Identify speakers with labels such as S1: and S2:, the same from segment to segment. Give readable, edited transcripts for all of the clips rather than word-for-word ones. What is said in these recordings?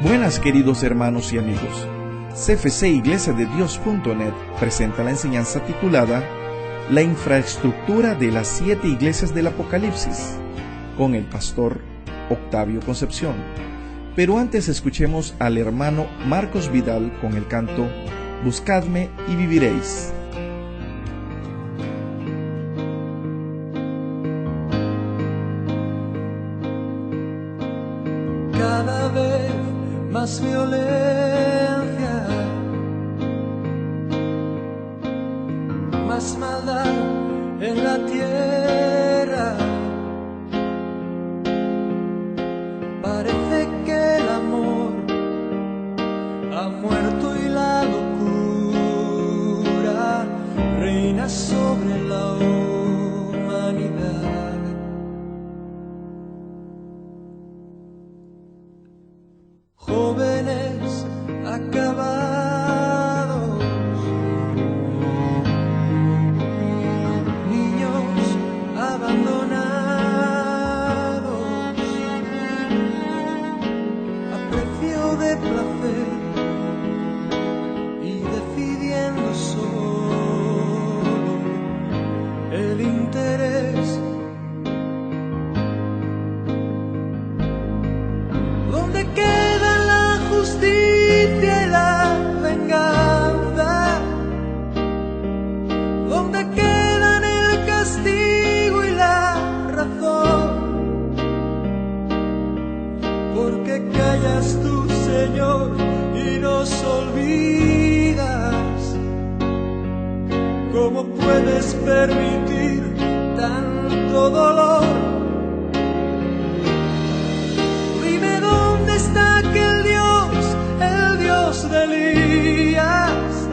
S1: Buenas, queridos hermanos y amigos. cfciglesiadedios.net presenta la enseñanza titulada La infraestructura de las 7 iglesias del Apocalipsis, con el pastor Octavio Concepción. Pero antes escuchemos al hermano Marcos Vidal con el canto Buscadme y viviréis.
S2: Cada vez más violencia, más maldad en la tierra. Parece que el amor ha muerto y la locura reina sobre la humanidad. Jóvenes acabados, niños abandonados, a precio de placer y decidiendo solo el interés. ¿Dónde queda la justicia y la venganza? ¿Dónde quedan el castigo y la razón? ¿Por qué callas tú, Señor, y nos olvidas? ¿Cómo puedes permitir tanto dolor? Dime dónde está aquel Dios, el Dios de Elías,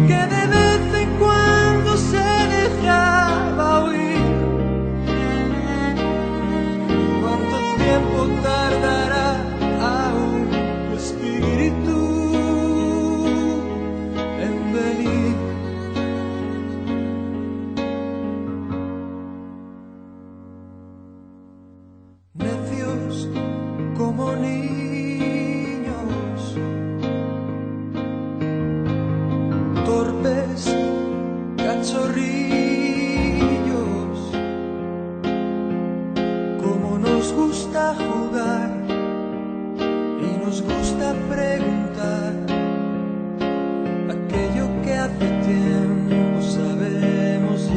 S2: que de vez en cuando se dejaba oír. ¿Cuánto tiempo tardará aún tu espíritu en venir? Necios como niños, torpes cachorrillos, como nos gusta jugar y nos gusta preguntar aquello que hace tiempo sabemos ya.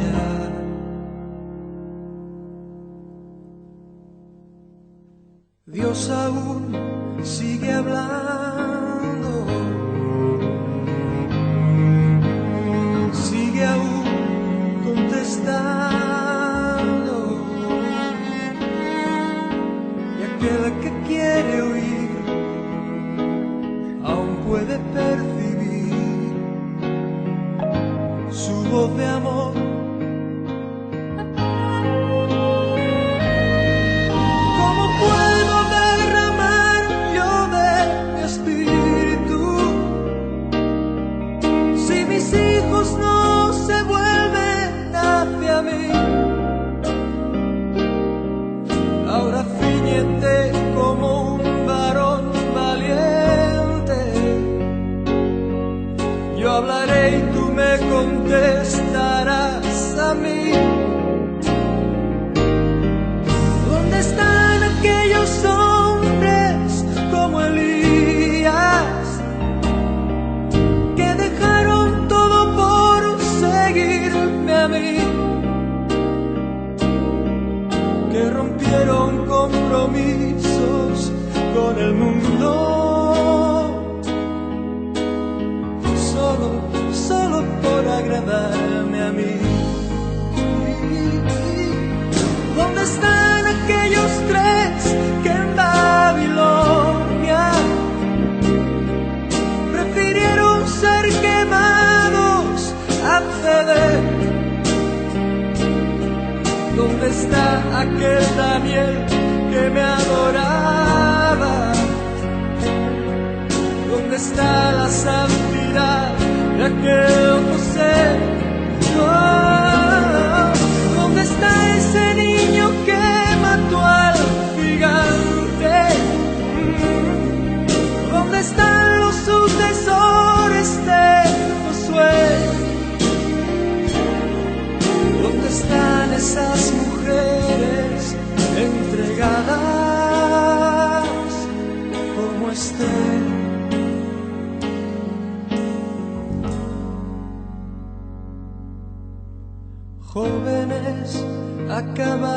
S2: Dios aún sigue hablando, sigue aún contestando, y aquel que quiere oír aún puede percibir su voz de amor. Ahora ciñete como un varón valiente. Yo hablaré y tú me contestarás a mí. ¿Dónde están aquellos hombres como Elías que dejaron todo por seguirme a mí? Que rompieron compromisos con el mundo solo por agradarme a mí. ¿Dónde están aquellos 3 que en Babilonia prefirieron ser quemados a ceder? ¿Dónde está aquel Daniel que me adoraba? ¿Dónde está la santidad de aquel José? Oh, ¿dónde está ese niño que mató al gigante? llegadas como estén. Jóvenes acabados,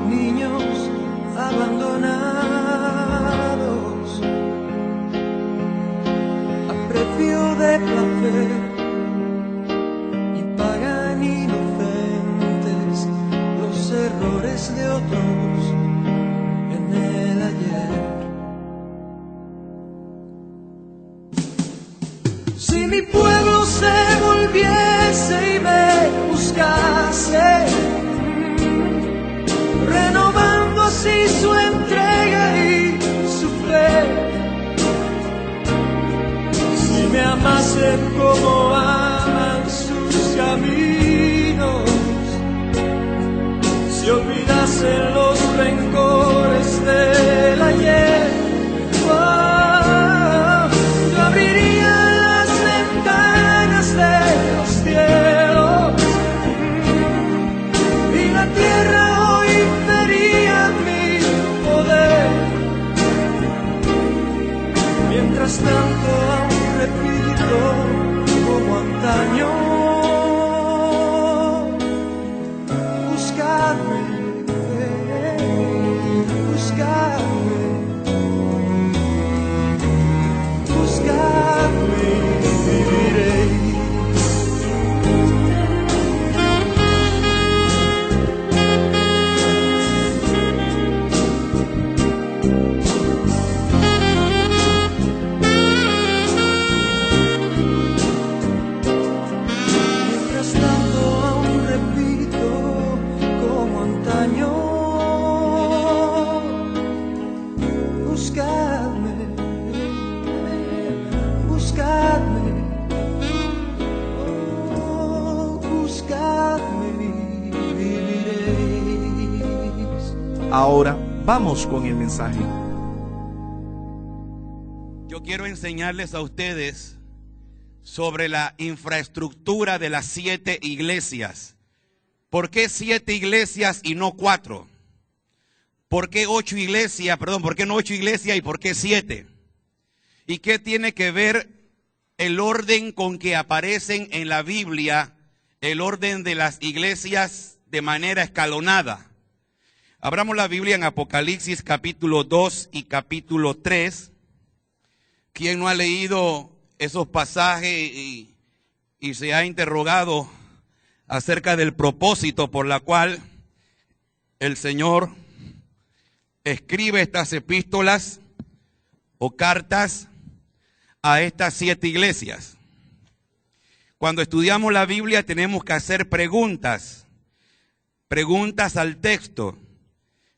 S2: niños abandonados, a precio de placer, y pagan inocentes los errores de otros en el ayer. Si mi pueblo se volviese y me buscase, renovando así su entrega y su fe, si me amasen como aman sus caminos, si olvidasen los rencores del ayer, yo abriría de los cielos y la tierra hoy vería mi poder. Mientras tanto aún repito como antaño, buscadme, buscadme, buscadme y viviréis.
S1: Ahora vamos con el mensaje.
S3: Yo quiero enseñarles a ustedes sobre la infraestructura de las 7 iglesias. ¿Por qué 7 iglesias y no 4? ¿Por qué 8 iglesias? Perdón, ¿por qué no 8 iglesias y por qué 7? ¿Y qué tiene que ver el orden con que aparecen en la Biblia, el orden de las iglesias de manera escalonada? Abramos la Biblia en Apocalipsis capítulo 2 y capítulo 3. ¿Quién no ha leído esos pasajes y se ha interrogado acerca del propósito por la cual el Señor escribe estas epístolas o cartas a estas 7 iglesias? Cuando estudiamos la Biblia tenemos que hacer preguntas al texto.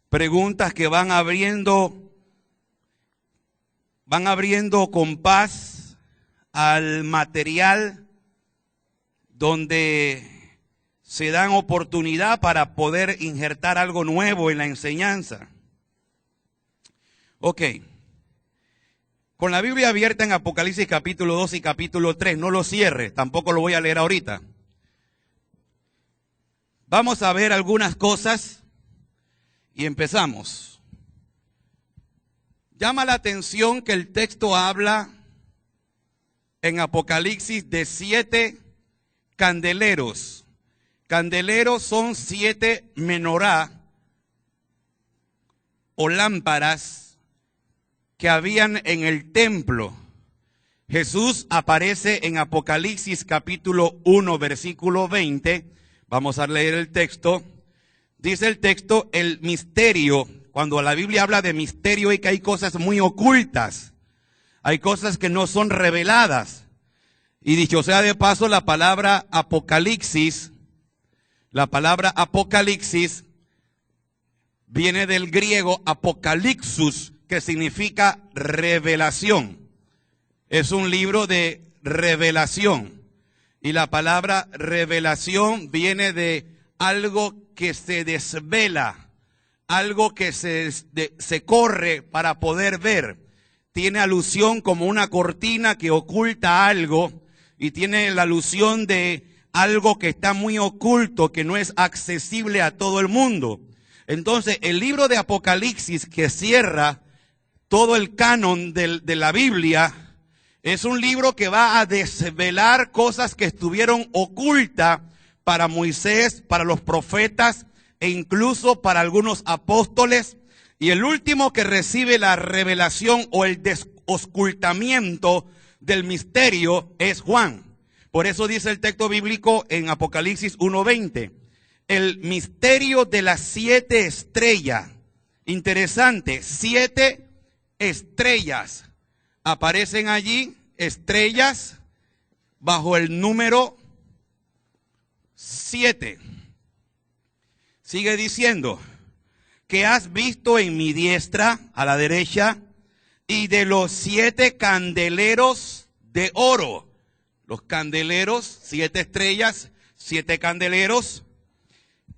S3: Preguntas que van abriendo compás al material donde se dan oportunidad para poder injertar algo nuevo en la enseñanza. Ok. Con la Biblia abierta en Apocalipsis capítulo 2 y capítulo 3, no lo cierre, tampoco lo voy a leer ahorita. Vamos a ver algunas cosas. Y empezamos. Llama la atención que el texto habla en Apocalipsis de 7 candeleros. Candeleros son 7 menorá o lámparas que habían en el templo. Jesús aparece en Apocalipsis capítulo 1 versículo 20. Vamos a leer el texto. Dice el texto, el misterio. Cuando la Biblia habla de misterio es que hay cosas muy ocultas. Hay cosas que no son reveladas. Y dicho sea de paso, la palabra apocalipsis viene del griego apokalixus, que significa revelación. Es un libro de revelación. Y la palabra revelación viene de algo que se desvela, algo que se corre para poder ver. Tiene alusión como una cortina que oculta algo y tiene la alusión de algo que está muy oculto, que no es accesible a todo el mundo. Entonces, el libro de Apocalipsis, que cierra todo el canon de la Biblia, es un libro que va a desvelar cosas que estuvieron ocultas para Moisés, para los profetas e incluso para algunos apóstoles. Y el último que recibe la revelación o el desoscultamiento del misterio es Juan. Por eso dice el texto bíblico en Apocalipsis 1:20, el misterio de las 7 estrellas. Interesante, 7 estrellas. Aparecen allí estrellas bajo el número 7. Sigue diciendo, que has visto en mi diestra, a la derecha, y de los 7 candeleros de oro. Los candeleros, 7 estrellas, 7 candeleros.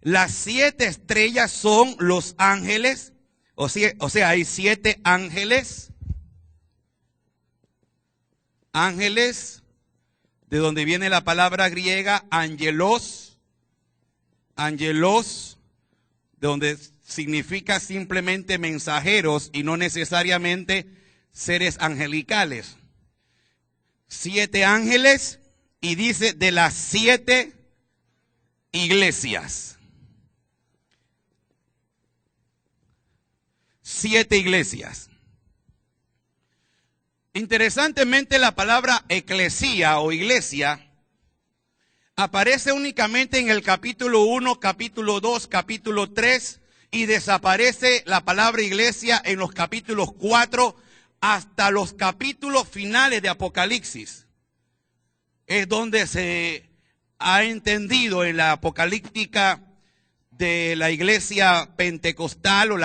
S3: Las 7 estrellas son los ángeles, o sea, hay 7 ángeles. Ángeles, de donde viene la palabra griega angelos, angelos, de donde significa simplemente mensajeros y no necesariamente seres angelicales. 7 ángeles y dice de las 7 iglesias. 7 iglesias. Interesantemente, la palabra eclesía o iglesia aparece únicamente en el capítulo 1, capítulo 2, capítulo 3 y desaparece la palabra iglesia en los capítulos 4 hasta los capítulos finales de Apocalipsis. Es donde se ha entendido en la apocalíptica de la iglesia pentecostal o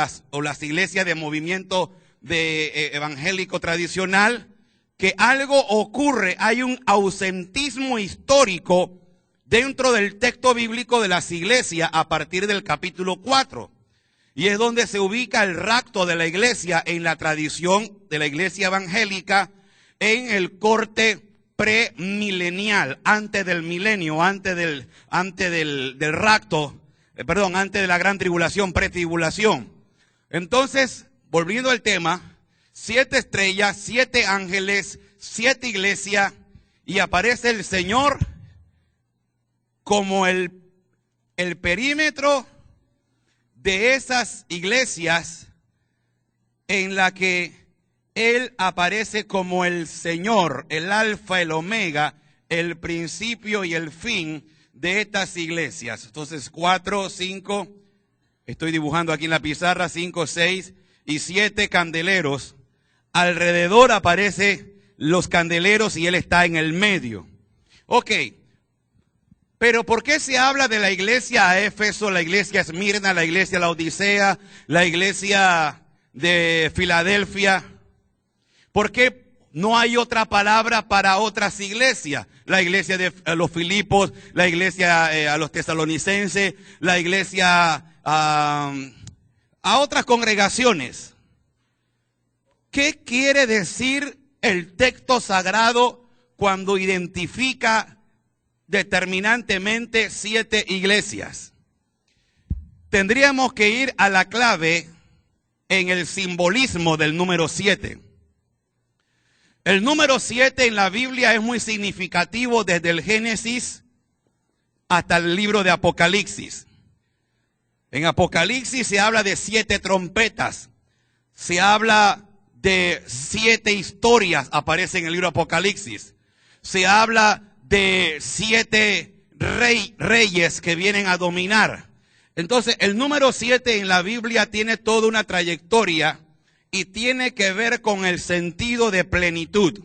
S3: las iglesias de movimiento evangélico tradicional, que algo ocurre, hay un ausentismo histórico dentro del texto bíblico de las iglesias a partir del capítulo 4. Y es donde se ubica el rapto de la iglesia en la tradición de la iglesia evangélica en el corte premilenial, antes del milenio, antes del rapto, antes de la gran tribulación, pretribulación. Entonces, volviendo al tema, 7 estrellas, 7 ángeles, 7 iglesias, y aparece el Señor como el perímetro de esas iglesias en la que Él aparece como el Señor, el alfa, el omega, el principio y el fin de estas iglesias. Entonces 4, 5, estoy dibujando aquí en la pizarra, 5, 6 y 7 candeleros. Alrededor aparecen los candeleros y Él está en el medio. Ok. Pero ¿por qué se habla de la iglesia a Éfeso, la iglesia Esmirna, la iglesia Laodicea, la iglesia de Filadelfia? ¿Por qué no hay otra palabra para otras iglesias? La iglesia de los Filipos, la iglesia a los tesalonicenses, la iglesia a otras congregaciones. ¿Qué quiere decir el texto sagrado cuando identifica determinantemente 7 iglesias? Tendríamos que ir a la clave en el simbolismo del número 7. El número 7 en la Biblia es muy significativo desde el Génesis hasta el libro de Apocalipsis. En Apocalipsis se habla de 7 trompetas, se habla de 7 historias, aparece en el libro de Apocalipsis, se habla de 7 reyes que vienen a dominar. Entonces, el número 7 en la Biblia tiene toda una trayectoria y tiene que ver con el sentido de plenitud.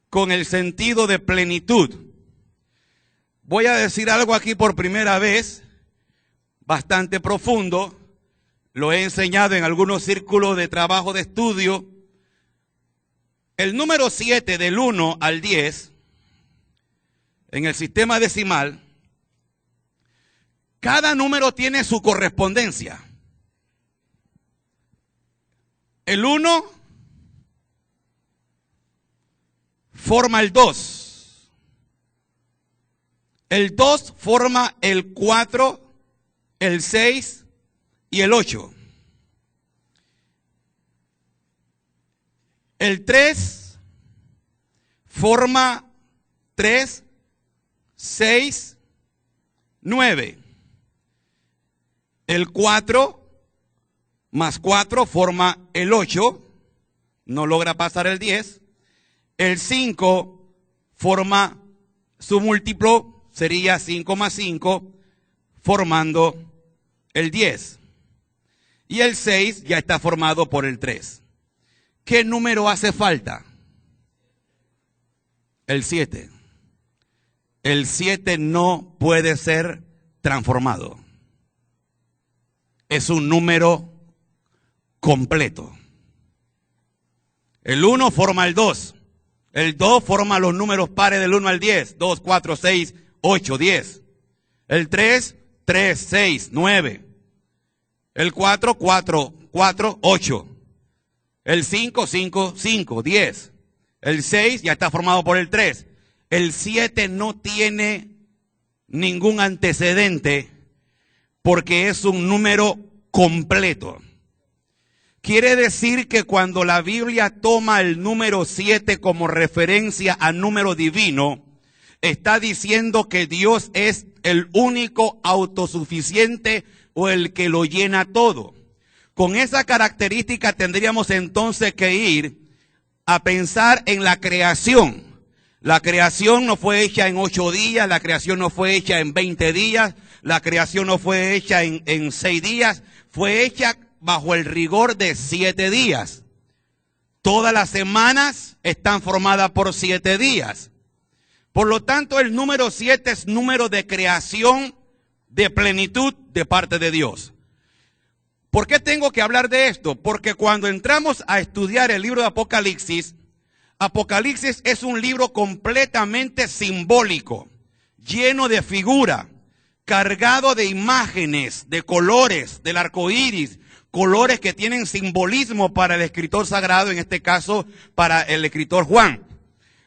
S3: Con el sentido de plenitud. Voy a decir algo aquí por primera vez, bastante profundo. Lo he enseñado en algunos círculos de trabajo de estudio. El número 7 del 1 al 10, en el sistema decimal, cada número tiene su correspondencia. El 1 forma el 2. El 2 forma el 4, el 6 y el 8. El 3 forma 3, 6, 9. El 4 más 4 forma el 8. No logra pasar el 10. El 5 forma su múltiplo, sería 5 más 5, formando el 10. Y el 6 ya está formado por el 3. ¿Qué número hace falta? El 7. El 7 no puede ser transformado. Es un número completo. El 1 forma el 2. El 2 forma los números pares del 1 al 10. 2, 4, 6, 8, 10. El 3, 3, 6, 9. El 4, 4, 4, 8. El 5, 5, 5, 10. El 6 ya está formado por el 3. El 7 no tiene ningún antecedente porque es un número completo. Quiere decir que cuando la Biblia toma el número 7 como referencia al número divino, está diciendo que Dios es el único autosuficiente o el que lo llena todo. Con esa característica tendríamos entonces que ir a pensar en la creación. La creación no fue hecha en 8 días, la creación no fue hecha en 20 días, la creación no fue hecha en 6 días, fue hecha bajo el rigor de 7 días. Todas las semanas están formadas por 7 días. Por lo tanto, el número 7 es número de creación, de plenitud de parte de Dios. ¿Por qué tengo que hablar de esto? Porque cuando entramos a estudiar el libro de Apocalipsis, Apocalipsis es un libro completamente simbólico, lleno de figura, cargado de imágenes, de colores, del arco iris, colores que tienen simbolismo para el escritor sagrado, en este caso para el escritor Juan.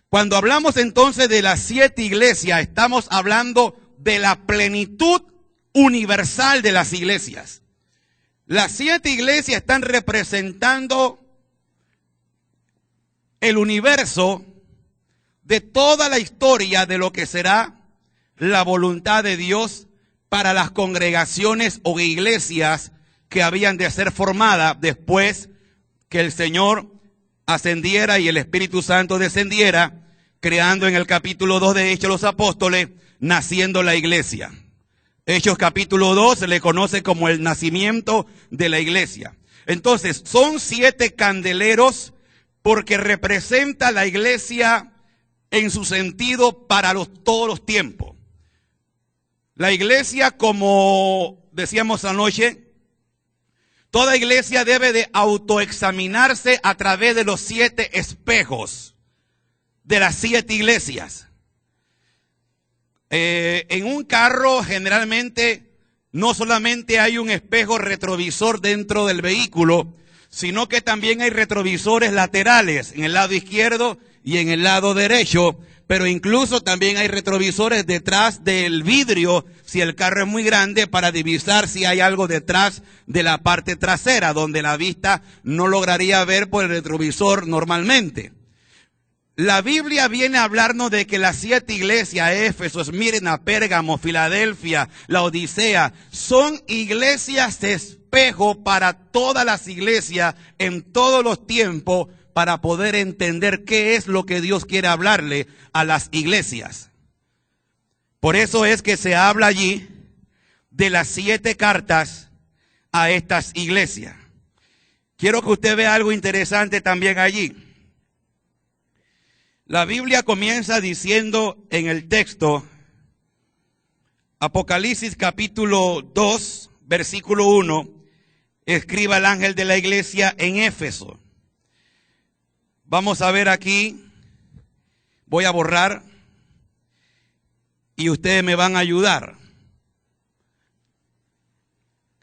S3: Cuando hablamos entonces de las 7 iglesias, estamos hablando de la plenitud universal de las iglesias. Las 7 iglesias están representando el universo de toda la historia de lo que será la voluntad de Dios para las congregaciones o iglesias que habían de ser formadas después que el Señor ascendiera y el Espíritu Santo descendiera, creando en el capítulo 2 de Hechos los Apóstoles, naciendo la iglesia. Hechos capítulo 2 se le conoce como el nacimiento de la iglesia. Entonces, son 7 candeleros porque representa la iglesia en su sentido para todos los tiempos. La iglesia, como decíamos anoche, toda iglesia debe de autoexaminarse a través de los 7 espejos de las 7 iglesias. En un carro generalmente no solamente hay un espejo retrovisor dentro del vehículo, sino que también hay retrovisores laterales en el lado izquierdo y en el lado derecho, pero incluso también hay retrovisores detrás del vidrio si el carro es muy grande para divisar si hay algo detrás de la parte trasera donde la vista no lograría ver por el retrovisor normalmente. La Biblia viene a hablarnos de que las 7 iglesias, Éfeso, Esmirna, Pérgamo, Filadelfia, la Odisea, son iglesias de espejo para todas las iglesias en todos los tiempos para poder entender qué es lo que Dios quiere hablarle a las iglesias. Por eso es que se habla allí de las 7 cartas a estas iglesias. Quiero que usted vea algo interesante también allí. La Biblia comienza diciendo en el texto, Apocalipsis capítulo 2, versículo 1, escriba el ángel de la iglesia en Éfeso. Vamos a ver aquí, voy a borrar y ustedes me van a ayudar.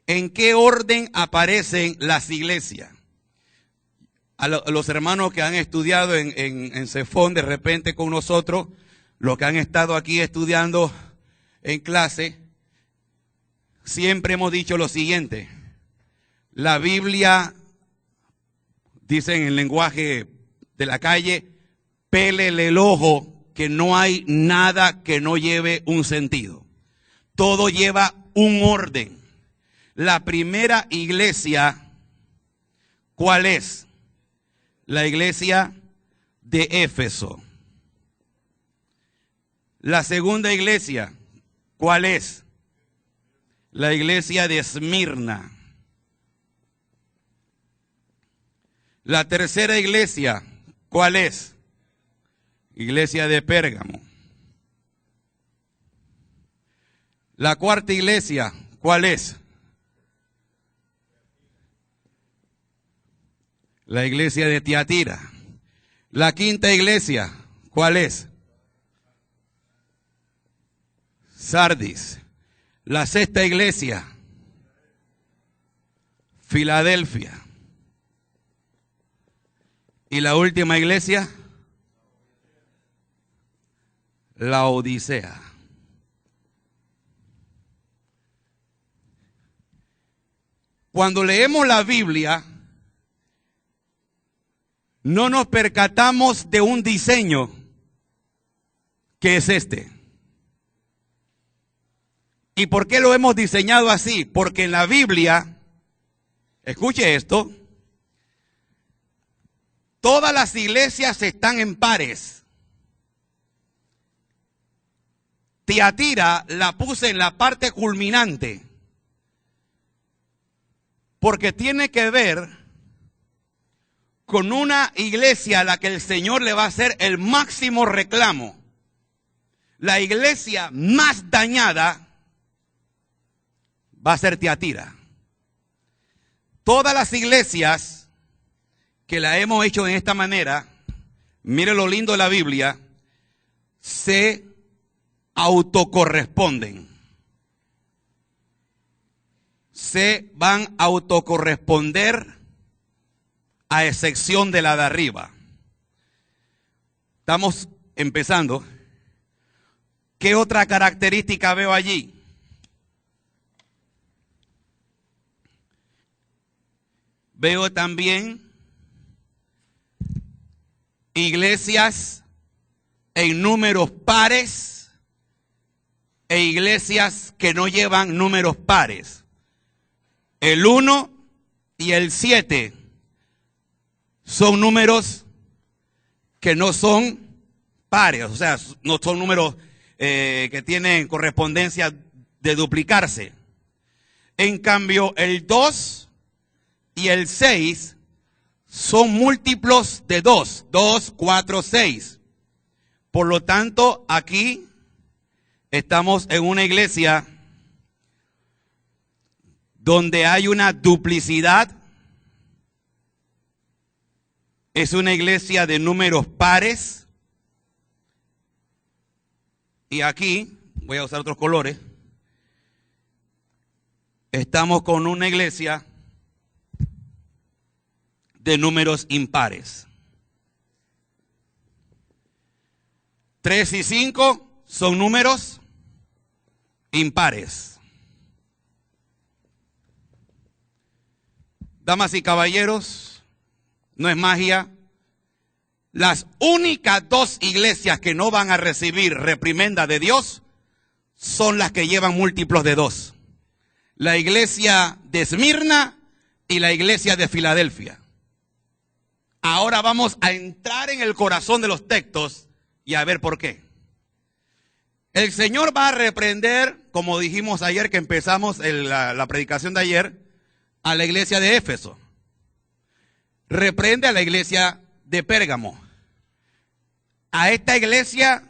S3: ¿En qué orden aparecen las iglesias? A los hermanos que han estudiado en Cefón de repente con nosotros, los que han estado aquí estudiando en clase, siempre hemos dicho lo siguiente. La Biblia, dice en el lenguaje de la calle, pélele el ojo, que no hay nada que no lleve un sentido. Todo lleva un orden. La primera iglesia, ¿cuál es? La iglesia de Éfeso. La segunda iglesia, ¿cuál es? La iglesia de Esmirna. La tercera iglesia, ¿cuál es? Iglesia de Pérgamo. La cuarta iglesia, ¿cuál es? La iglesia de Tiatira. La quinta iglesia, ¿cuál es? Sardis. La sexta iglesia, Filadelfia. Y la última iglesia, la Odisea. Cuando leemos la Biblia, no nos percatamos de un diseño que es este. ¿Y por qué lo hemos diseñado así? Porque en la Biblia, escuche esto, todas las iglesias están en pares. Tiatira la puse en la parte culminante, porque tiene que ver con una iglesia a la que el Señor le va a hacer el máximo reclamo. La iglesia más dañada va a ser Tiatira. Todas las iglesias que la hemos hecho en esta manera, mire lo lindo de la Biblia, se autocorresponden. Se van a autocorresponder a excepción de la de arriba. Estamos empezando. ¿Qué otra característica veo allí? Veo también iglesias en números pares e iglesias que no llevan números pares. El 1 y el 7 son números que no son pares, o sea, no son números que tienen correspondencia de duplicarse. En cambio, el 2 y el 6 son múltiplos de 2, 2, 4, 6. Por lo tanto, aquí estamos en una iglesia donde hay una duplicidad. Es una iglesia de números pares. Y aquí, voy a usar otros colores, estamos con una iglesia de números impares. 3 y 5 son números impares. Damas y caballeros, no es magia. Las únicas dos iglesias que no van a recibir reprimenda de Dios son las que llevan múltiplos de 2. La iglesia de Esmirna y la iglesia de Filadelfia. Ahora vamos a entrar en el corazón de los textos y a ver por qué. El Señor va a reprender, como dijimos ayer que empezamos la predicación de ayer, a la iglesia de Éfeso. Reprende a la iglesia de Pérgamo. A esta iglesia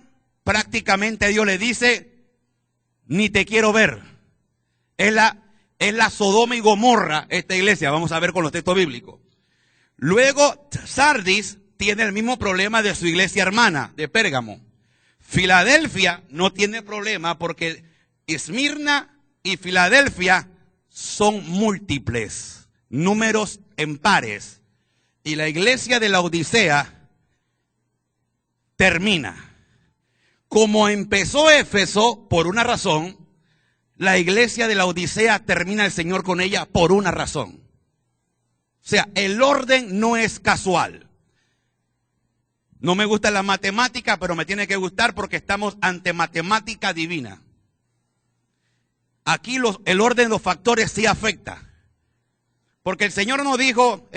S3: prácticamente Dios le dice, ni te quiero ver. Es la Sodoma y Gomorra esta iglesia, vamos a ver con los textos bíblicos. Luego Sardis tiene el mismo problema de su iglesia hermana, de Pérgamo. Filadelfia no tiene problema porque Esmirna y Filadelfia son múltiples, números en pares. Y la iglesia de la Odisea termina. Como empezó Éfeso por una razón, la iglesia de la Odisea termina el Señor con ella por una razón. O sea, el orden no es casual. No me gusta la matemática, pero me tiene que gustar porque estamos ante matemática divina. Aquí el orden de los factores sí afecta. Porque el Señor nos dijo,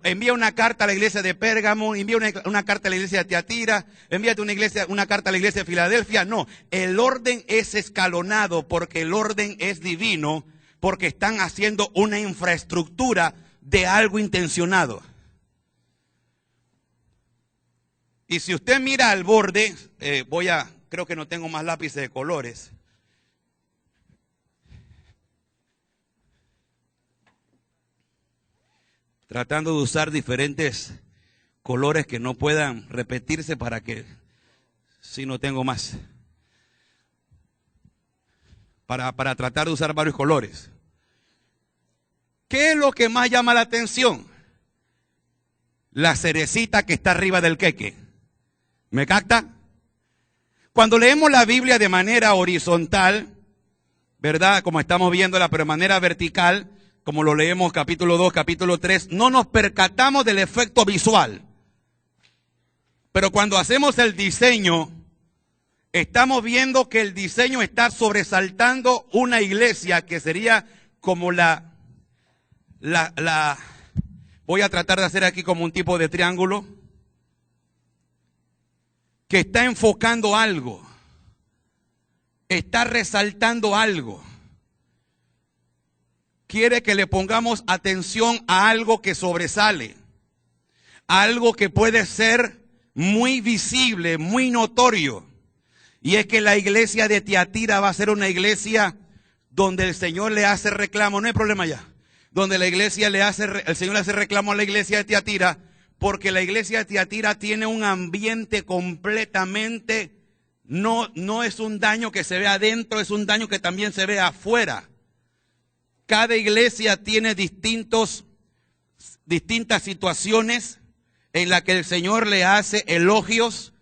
S3: envía una carta a la iglesia de Pérgamo, envía una carta a la iglesia de Tiatira, envíate una carta a la iglesia de Filadelfia. No, el orden es escalonado porque el orden es divino, porque están haciendo una infraestructura de algo intencionado. Y si usted mira al borde, creo que no tengo más lápices de colores. Tratando de usar diferentes colores que no puedan repetirse para que, si no tengo más, para tratar de usar varios colores. ¿Qué es lo que más llama la atención? La cerecita que está arriba del queque. ¿Me capta? Cuando leemos la Biblia de manera horizontal, ¿verdad? Como estamos viéndola, pero de manera vertical, como lo leemos capítulo 2, capítulo 3, no nos percatamos del efecto visual. Pero cuando hacemos el diseño, estamos viendo que el diseño está sobresaltando una iglesia que sería como voy a tratar de hacer aquí como un tipo de triángulo, que está enfocando algo, está resaltando algo. Quiere que le pongamos atención a algo que sobresale, a algo que puede ser muy visible, muy notorio. Y es que la iglesia de Tiatira va a ser una iglesia donde el Señor le hace reclamo, no hay problema ya, donde el Señor le hace reclamo a la iglesia de Tiatira, porque la iglesia de Tiatira tiene un ambiente completamente, no es un daño que se ve adentro, es un daño que también se ve afuera. Cada iglesia tiene distintas situaciones en las que el Señor le hace elogios,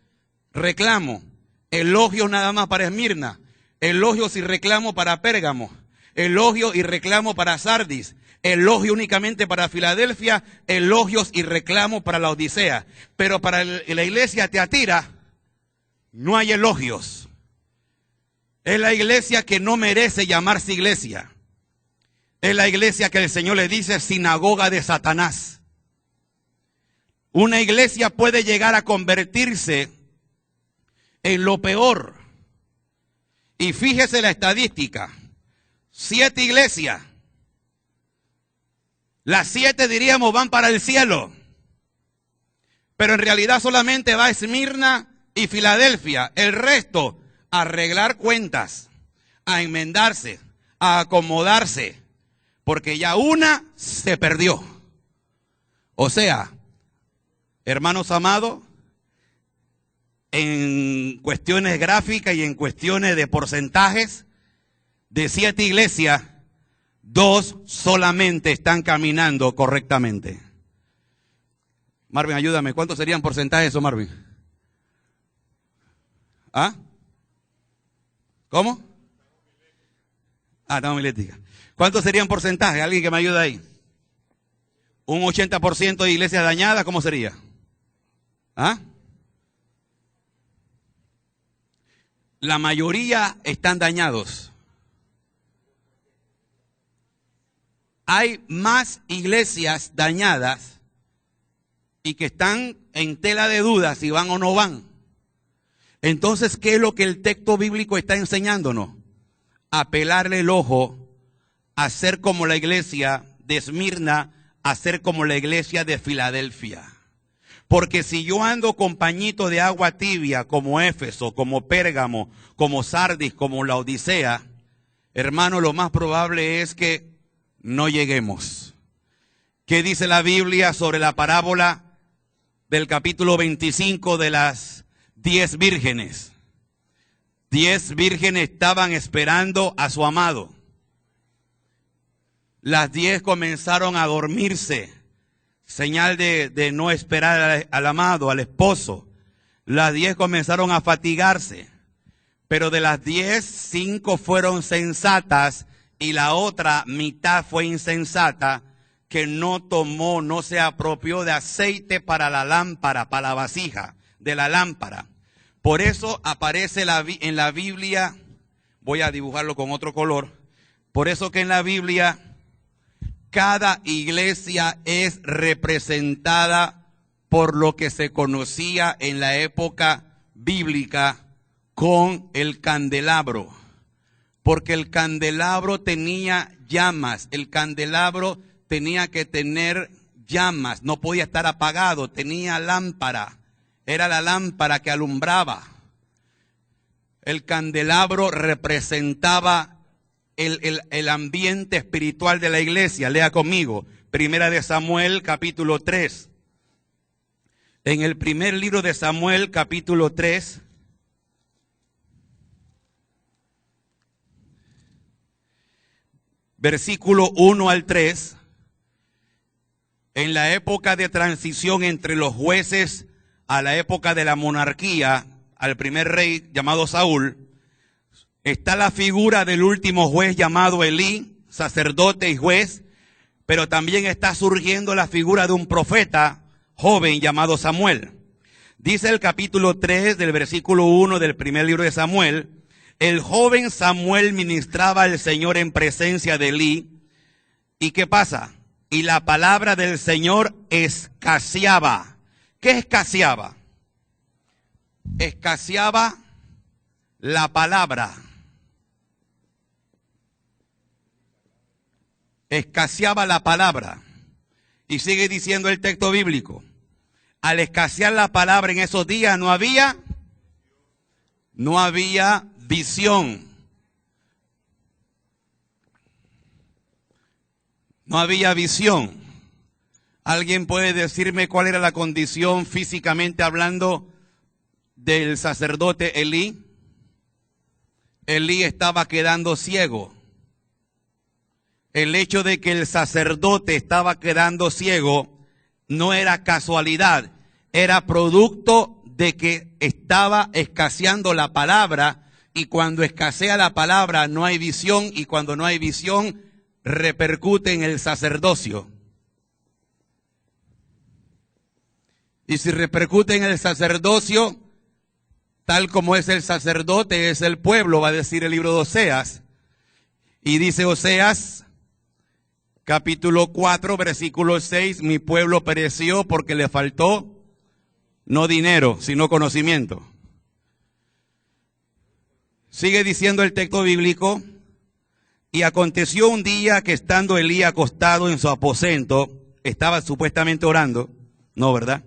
S3: reclamo, elogios nada más para Esmirna, elogios y reclamo para Pérgamo, elogio y reclamo para Sardis, elogio únicamente para Filadelfia, elogios y reclamo para la Odisea. Pero para la iglesia de Tiatira no hay elogios. Es la iglesia que no merece llamarse iglesia. Es la iglesia que el Señor le dice sinagoga de Satanás. Una iglesia puede llegar a convertirse en lo peor. Y fíjese la estadística. 7 iglesias. Las 7 diríamos van para el cielo. Pero en realidad solamente va Esmirna y Filadelfia. El resto, a arreglar cuentas, a enmendarse, a acomodarse. Porque ya una se perdió. O sea, hermanos amados, en cuestiones gráficas y en cuestiones de porcentajes, de 7 iglesias, 2 solamente están caminando correctamente. Marvin, ayúdame. ¿Cuántos serían porcentajes eso, Marvin? ¿Ah? ¿Cómo? Estamos milética. ¿Cuántos serían porcentajes? ¿Alguien que me ayude ahí? ¿Un 80% de iglesias dañadas? ¿Cómo sería? ¿Ah? La mayoría están dañados. Hay más iglesias dañadas y que están en tela de dudas si van o no van. Entonces, ¿qué es lo que el texto bíblico está enseñándonos? A pelarle el ojo, a ser como la iglesia de Esmirna, a ser como la iglesia de Filadelfia. Porque si yo ando con pañito de agua tibia, como Éfeso, como Pérgamo, como Sardis, como la Odisea, hermano, lo más probable es que no lleguemos. ¿Qué dice la Biblia sobre la parábola del capítulo 25 de las 10 vírgenes? 10 vírgenes estaban esperando a su amado. Las 10 comenzaron a dormirse, señal de no esperar al amado, al esposo. las 10 comenzaron a fatigarse, pero de las 10, 5 fueron sensatas y la otra mitad fue insensata, que no tomó, no se apropió de aceite para la lámpara, para la vasija de la lámpara. Por eso aparece en la Biblia, voy a dibujarlo con otro color, por eso que en la Biblia cada iglesia es representada por lo que se conocía en la época bíblica con el candelabro. Porque el candelabro tenía llamas, el candelabro tenía que tener llamas, no podía estar apagado, tenía lámpara, era la lámpara que alumbraba. El candelabro representaba el ambiente espiritual de la iglesia. Lea conmigo, Primera de Samuel, capítulo 3. En el primer libro de Samuel, capítulo 3, versículo 1 al 3, en la época de transición entre los jueces a la época de la monarquía, al primer rey llamado Saúl, está la figura del último juez llamado Elí, sacerdote y juez, pero también está surgiendo la figura de un profeta joven llamado Samuel. Dice el capítulo 3 del versículo 1 del primer libro de Samuel: el joven Samuel ministraba al Señor en presencia de Elí. ¿Y qué pasa? Y la palabra del Señor escaseaba. ¿Qué escaseaba? Escaseaba la palabra. Escaseaba la palabra. Y sigue diciendo el texto bíblico: al escasear la palabra en esos días no había visión. No había visión. ¿Alguien puede decirme cuál era la condición físicamente hablando del sacerdote Elí? Elí estaba quedando ciego. El hecho de que el sacerdote estaba quedando ciego no era casualidad, era producto de que estaba escaseando la palabra, y cuando escasea la palabra no hay visión, y cuando no hay visión repercute en el sacerdocio. Y si repercute en el sacerdocio, tal como es el sacerdote, es el pueblo, va a decir el libro de Oseas. Y dice Oseas, capítulo 4, versículo 6, mi pueblo pereció porque le faltó no dinero, sino conocimiento. Sigue diciendo el texto bíblico: y aconteció un día que estando Elí acostado en su aposento, estaba supuestamente orando, no, ¿verdad?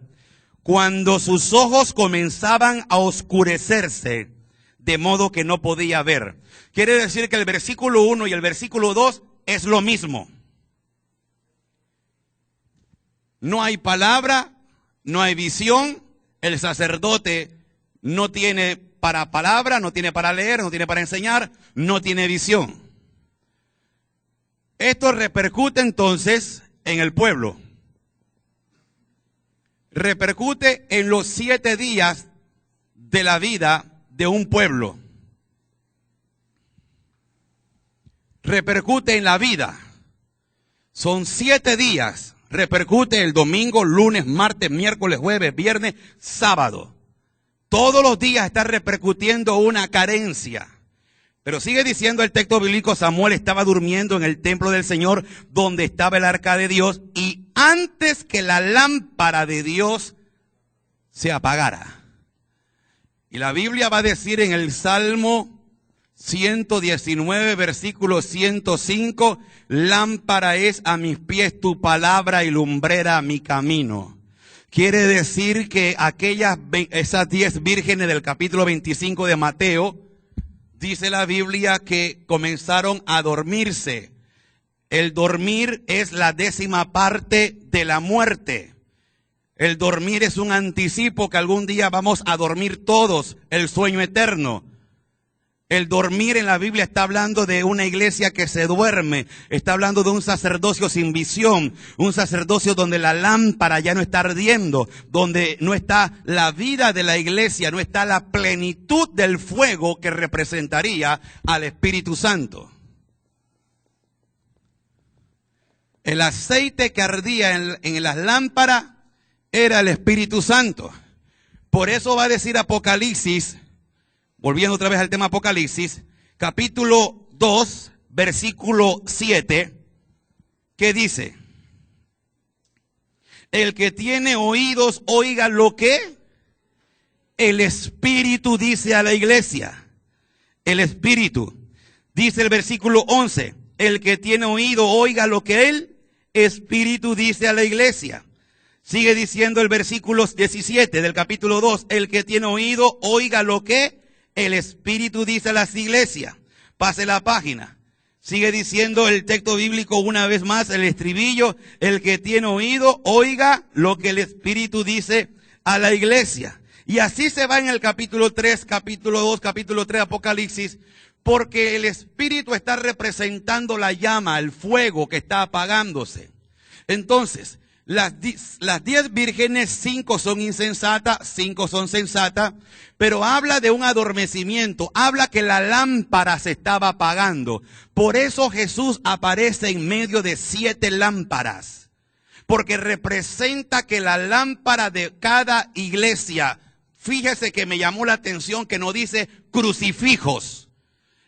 S3: Cuando sus ojos comenzaban a oscurecerse, de modo que no podía ver. Quiere decir que el versículo 1 y el versículo 2 es lo mismo. No hay palabra, no hay visión, el sacerdote no tiene para palabra, no tiene para leer, no tiene para enseñar, no tiene visión. Esto repercute entonces en el pueblo. Repercute en los 7 días de la vida de un pueblo. Repercute en la vida. Son 7 días. Repercute el domingo, lunes, martes, miércoles, jueves, viernes, sábado. Todos los días está repercutiendo una carencia. Pero sigue diciendo el texto bíblico: Samuel estaba durmiendo en el templo del Señor, donde estaba el arca de Dios, y antes que la lámpara de Dios se apagara. Y la Biblia va a decir en el Salmo 119, versículo 105, lámpara es a mis pies tu palabra y lumbrera a mi camino. Quiere decir que esas 10 vírgenes del capítulo 25 de Mateo, dice la Biblia que comenzaron a dormirse. El dormir es la 10ª parte de la muerte. El dormir es un anticipo que algún día vamos a dormir todos, el sueño eterno. El dormir en la Biblia está hablando de una iglesia que se duerme, está hablando de un sacerdocio sin visión, un sacerdocio donde la lámpara ya no está ardiendo, donde no está la vida de la iglesia, no está la plenitud del fuego que representaría al Espíritu Santo. El aceite que ardía en las lámparas era el Espíritu Santo. Por eso va a decir Apocalipsis, volviendo otra vez al tema Apocalipsis, capítulo 2, versículo 7, que dice: el que tiene oídos, oiga lo que el Espíritu dice a la iglesia. El Espíritu. Dice el versículo 11, el que tiene oído, oiga lo que el Espíritu dice a la iglesia. Sigue diciendo el versículo 17 del capítulo 2, el que tiene oído, oiga lo que el Espíritu dice a las iglesias. Pase la página. Sigue diciendo el texto bíblico una vez más, el estribillo, el que tiene oído, oiga lo que el Espíritu dice a la iglesia. Y así se va en el capítulo 3, capítulo 2, capítulo 3, Apocalipsis, porque el Espíritu está representando la llama, el fuego que está apagándose. Entonces, las 10 vírgenes, 5 son insensatas, 5 son sensatas, pero habla de un adormecimiento, habla que la lámpara se estaba apagando. Por eso Jesús aparece en medio de 7 lámparas, porque representa que la lámpara de cada iglesia, fíjese que me llamó la atención que no dice crucifijos.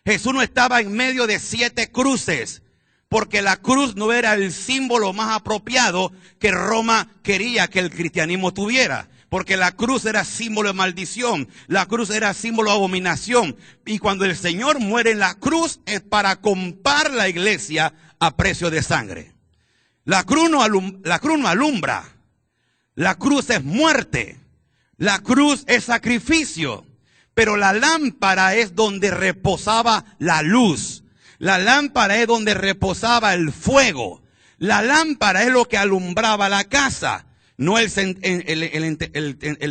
S3: Jesús no estaba en medio de 7 cruces, porque la cruz no era el símbolo más apropiado que Roma quería que el cristianismo tuviera. Porque la cruz era símbolo de maldición, la cruz era símbolo de abominación. Y cuando el Señor muere en la cruz es para comprar la iglesia a precio de sangre. La cruz no alumbra, la cruz es muerte, la cruz es sacrificio. Pero la lámpara es donde reposaba la luz. La lámpara es donde reposaba el fuego. La lámpara es lo que alumbraba la casa, no el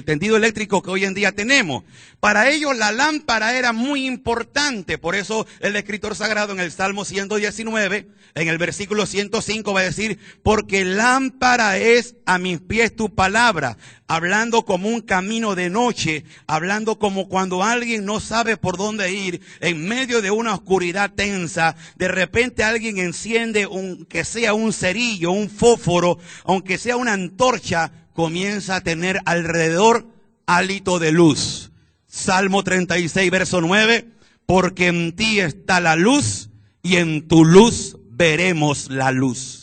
S3: tendido eléctrico que hoy en día tenemos. Para ellos la lámpara era muy importante. Por eso el escritor sagrado en el Salmo 119, en el versículo 105 va a decir: porque lámpara es a mis pies tu palabra. Hablando como un camino de noche, hablando como cuando alguien no sabe por dónde ir, en medio de una oscuridad tensa, de repente alguien enciende que sea un cerillo, un fósforo, aunque sea una antorcha, comienza a tener alrededor hálito de luz. Salmo 36, verso 9, porque en ti está la luz y en tu luz veremos la luz.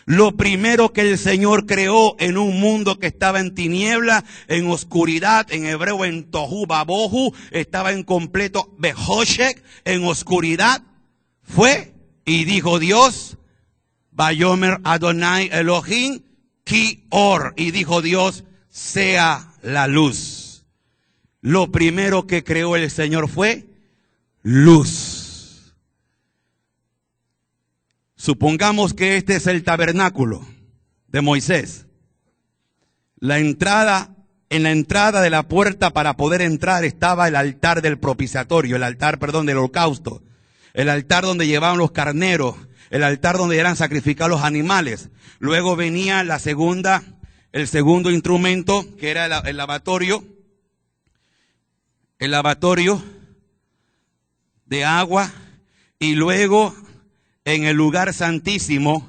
S3: Lo primero que el Señor creó en un mundo que estaba en tiniebla, en oscuridad, en hebreo en tohu babohu, estaba en completo behoshek, en oscuridad, fue y dijo Dios, Vayomer Adonai Elohim ki or, y dijo Dios, sea la luz. Lo primero que creó el Señor fue luz. Supongamos que este es el tabernáculo de Moisés. En la entrada de la puerta para poder entrar estaba el altar del propiciatorio, del holocausto, el altar donde llevaban los carneros, el altar donde eran sacrificados los animales. Luego venía el segundo instrumento, que era el lavatorio de agua, y luego en el lugar santísimo,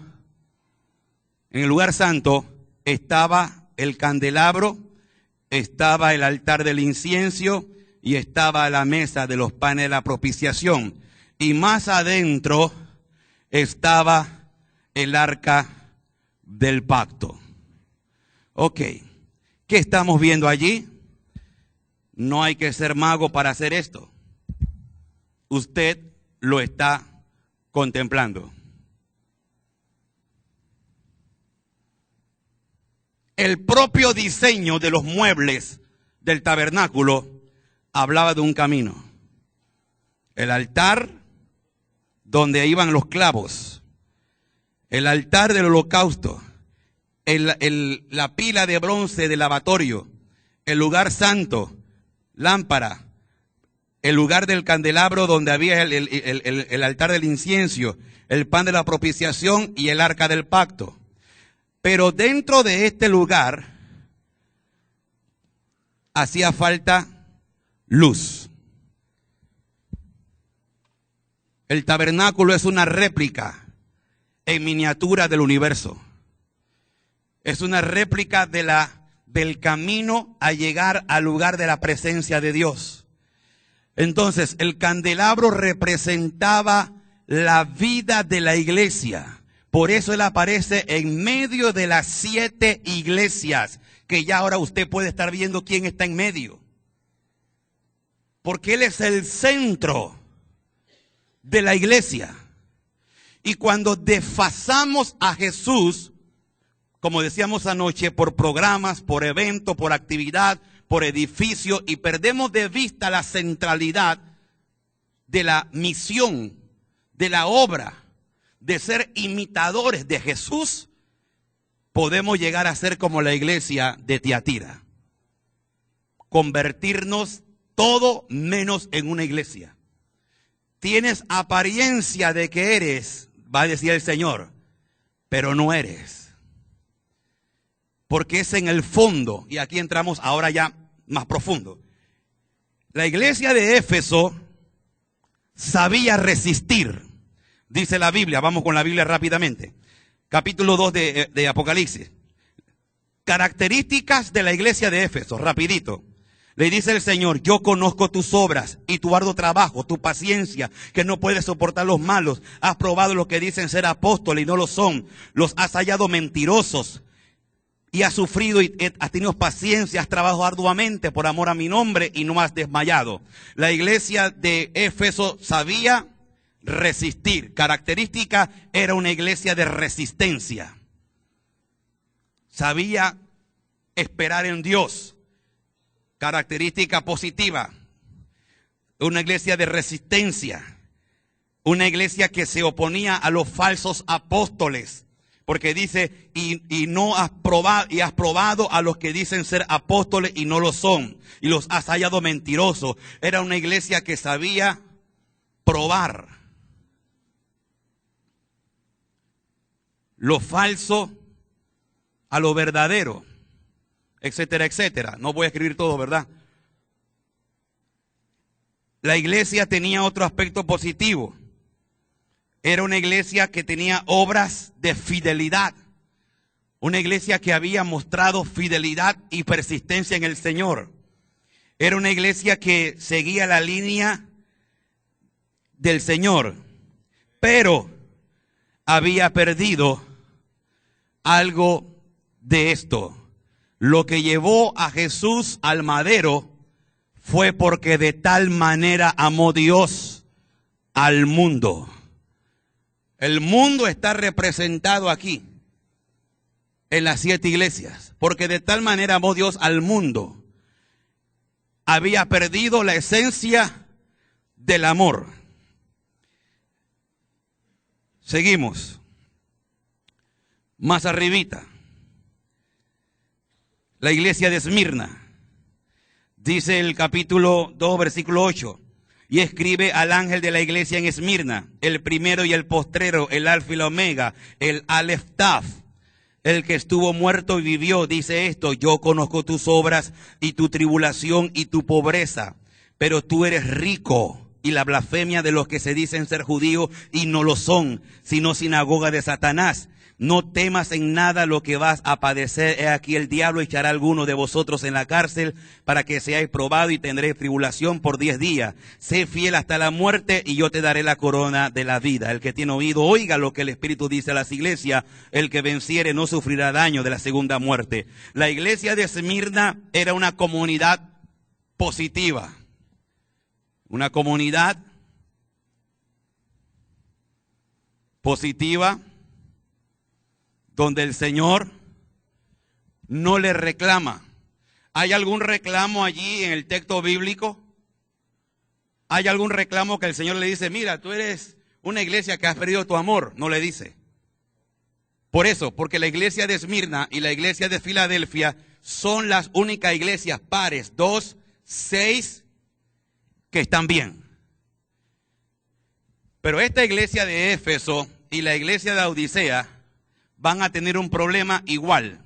S3: en el lugar santo, estaba el candelabro, estaba el altar del incienso y estaba la mesa de los panes de la propiciación. Y más adentro estaba el arca del pacto. Ok, ¿qué estamos viendo allí? No hay que ser mago para hacer esto. Usted lo está contemplando. El propio diseño de los muebles del tabernáculo hablaba de un camino. El altar donde iban los clavos, el altar del holocausto, la pila de bronce del lavatorio, el lugar santo, lámpara, el lugar del candelabro donde había el altar del incienso, el pan de la propiciación y el arca del pacto. Pero dentro de este lugar hacía falta luz. El tabernáculo es una réplica en miniatura del universo. Es una réplica del camino a llegar al lugar de la presencia de Dios. Entonces, el candelabro representaba la vida de la iglesia. Por eso él aparece en medio de las 7 iglesias, que ya ahora usted puede estar viendo quién está en medio. Porque él es el centro de la iglesia. Y cuando desfasamos a Jesús, como decíamos anoche, por programas, por eventos, por actividad, por edificio, y perdemos de vista la centralidad de la misión, de la obra, de ser imitadores de Jesús, podemos llegar a ser como la iglesia de Tiatira. Convertirnos todo menos en una iglesia. Tienes apariencia de que eres, va a decir el Señor, pero no eres. Porque es en el fondo, y aquí entramos ahora ya más profundo. La iglesia de Éfeso sabía resistir, dice la Biblia. Vamos con la Biblia rápidamente. Capítulo 2 de Apocalipsis. Características de la iglesia de Éfeso, rapidito. Le dice el Señor: yo conozco tus obras y tu arduo trabajo, tu paciencia, que no puedes soportar los malos. Has probado los que dicen ser apóstoles y no lo son. Los has hallado mentirosos. Y has sufrido y has tenido paciencia, has trabajado arduamente por amor a mi nombre y no has desmayado. La iglesia de Éfeso sabía resistir. Característica, era una iglesia de resistencia. Sabía esperar en Dios. Característica positiva, una iglesia de resistencia. Una iglesia que se oponía a los falsos apóstoles. Porque dice, y has probado a los que dicen ser apóstoles y no lo son, y los has hallado mentirosos. Era una iglesia que sabía probar lo falso a lo verdadero, etcétera, etcétera. No voy a escribir todo, ¿verdad? La iglesia tenía otro aspecto positivo. Era una iglesia que tenía obras de fidelidad. Una iglesia que había mostrado fidelidad y persistencia en el Señor. Era una iglesia que seguía la línea del Señor. Pero había perdido algo de esto. Lo que llevó a Jesús al madero fue porque de tal manera amó Dios al mundo. El mundo está representado aquí, en las 7 iglesias, porque de tal manera amó Dios al mundo. Había perdido la esencia del amor. Seguimos. Más arribita. La iglesia de Esmirna. Dice el capítulo 2, versículo 8. Y escribe al ángel de la iglesia en Esmirna, el primero y el postrero, el alfa y la omega, el Aleph Taf, el que estuvo muerto y vivió, dice esto: yo conozco tus obras y tu tribulación y tu pobreza, pero tú eres rico, y la blasfemia de los que se dicen ser judíos y no lo son, sino sinagoga de Satanás. No temas en nada lo que vas a padecer. He aquí el diablo echará a alguno de vosotros en la cárcel para que seáis probados y tendréis tribulación por 10 días. Sé fiel hasta la muerte y yo te daré la corona de la vida. El que tiene oído, oiga lo que el Espíritu dice a las iglesias. El que venciere no sufrirá daño de la segunda muerte. La iglesia de Esmirna era una comunidad positiva. Una comunidad positiva, donde el Señor no le reclama. ¿Hay algún reclamo allí en el texto bíblico? ¿Hay algún reclamo que el Señor le dice: mira, tú eres una iglesia que has perdido tu amor? No le dice. Por eso, porque la iglesia de Esmirna y la iglesia de Filadelfia son las únicas iglesias pares, 2, 6 que están bien. Pero esta iglesia de Éfeso y la iglesia de Odisea van a tener un problema igual.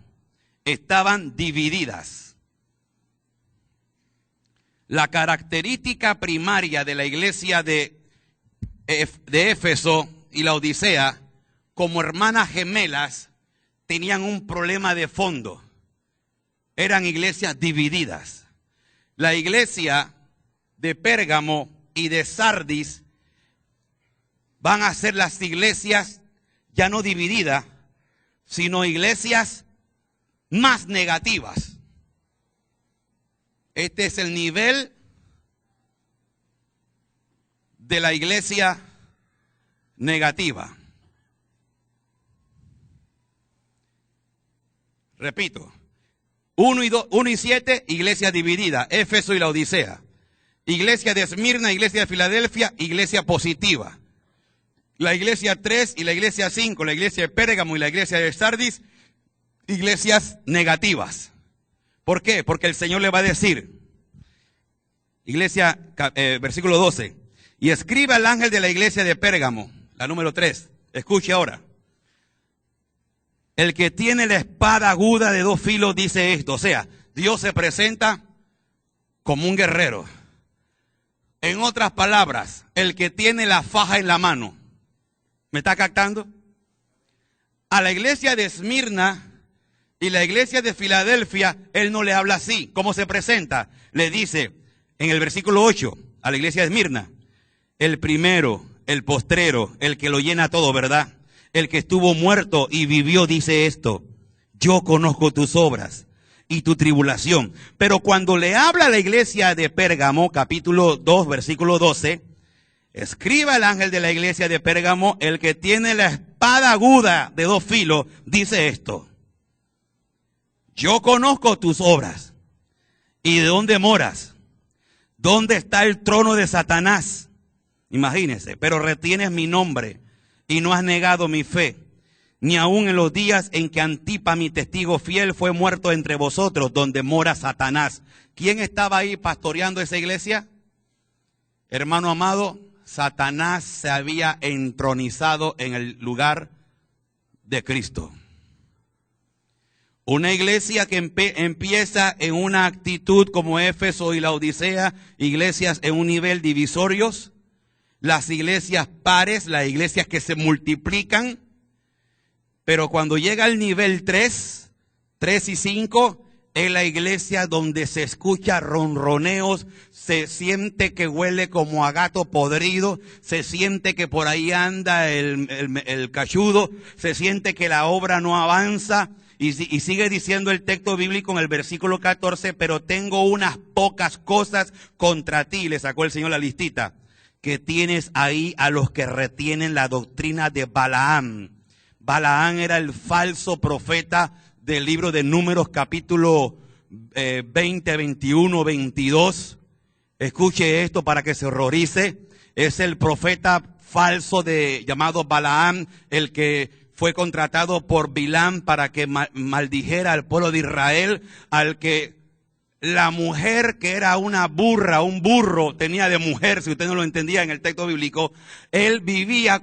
S3: Estaban divididas. La característica primaria de la iglesia de Éfeso y la Odisea, como hermanas gemelas, tenían un problema de fondo. Eran iglesias divididas. La iglesia de Pérgamo y de Sardis van a ser las iglesias ya no divididas, sino iglesias más negativas. Este es el nivel de la iglesia negativa. Repito, 1 y 7, iglesia dividida, Éfeso y la Odisea. Iglesia de Esmirna, iglesia de Filadelfia, iglesia positiva. La iglesia 3 y la iglesia 5, la iglesia de Pérgamo y la iglesia de Sardis, iglesias negativas. ¿Por qué? Porque el Señor le va a decir, iglesia, versículo 12, y escribe al ángel de la iglesia de Pérgamo, la número 3, escuche ahora. El que tiene la espada aguda de 2 filos dice esto, o sea, Dios se presenta como un guerrero. En otras palabras, el que tiene la faja en la mano. ¿Me está captando? A la iglesia de Esmirna y la iglesia de Filadelfia, él no le habla así. ¿Cómo se presenta? Le dice en el versículo 8 a la iglesia de Esmirna, el primero, el postrero, el que lo llena todo, ¿verdad? El que estuvo muerto y vivió dice esto, yo conozco tus obras y tu tribulación. Pero cuando le habla a la iglesia de Pérgamo, capítulo 2, versículo 12, escriba el ángel de la iglesia de Pérgamo, el que tiene la espada aguda de 2 filos, dice esto. Yo conozco tus obras y de dónde moras, dónde está el trono de Satanás. Imagínense, pero retienes mi nombre y no has negado mi fe, ni aun en los días en que Antipa, mi testigo fiel, fue muerto entre vosotros, donde mora Satanás. ¿Quién estaba ahí pastoreando esa iglesia? Hermano amado, Satanás se había entronizado en el lugar de Cristo. Una iglesia que empieza en una actitud como Éfeso y la Odisea, iglesias en un nivel divisorios, las iglesias pares, las iglesias que se multiplican, pero cuando llega al nivel 3 y 5, es la iglesia donde se escucha ronroneos, se siente que huele como a gato podrido, se siente que por ahí anda el cachudo, se siente que la obra no avanza, y sigue diciendo el texto bíblico en el versículo 14, pero tengo unas pocas cosas contra ti, le sacó el Señor la listita, que tienes ahí a los que retienen la doctrina de Balaam. Balaam era el falso profeta del libro de Números, capítulo 20, 21, 22. Escuche esto para que se horrorice. Es el profeta falso llamado Balaam, el que fue contratado por Bilam para que maldijera al pueblo de Israel, al que la mujer que era una burra, un burro, tenía de mujer, si usted no lo entendía en el texto bíblico, él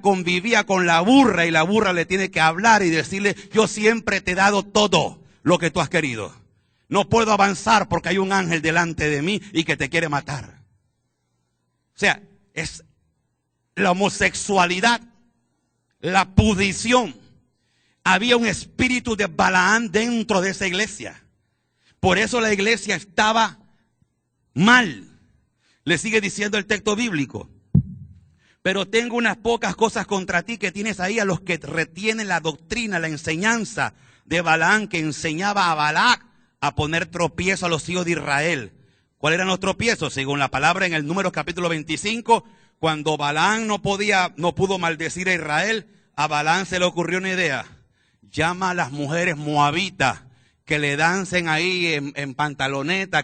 S3: convivía con la burra y la burra le tiene que hablar y decirle, yo siempre te he dado todo lo que tú has querido. No puedo avanzar porque hay un ángel delante de mí y que te quiere matar. O sea, es la homosexualidad, la pudrición. Había un espíritu de Balaam dentro de esa iglesia. Por eso la iglesia estaba mal. Le sigue diciendo el texto bíblico. Pero tengo unas pocas cosas contra ti, que tienes ahí a los que retienen la doctrina, la enseñanza de Balaam, que enseñaba a Balac a poner tropiezo a los hijos de Israel. ¿Cuáles eran los tropiezos? Según la palabra en el Números capítulo 25, cuando Balaam no pudo maldecir a Israel, a Balaam se le ocurrió una idea. Llama a las mujeres moabitas que le dancen ahí en pantaloneta,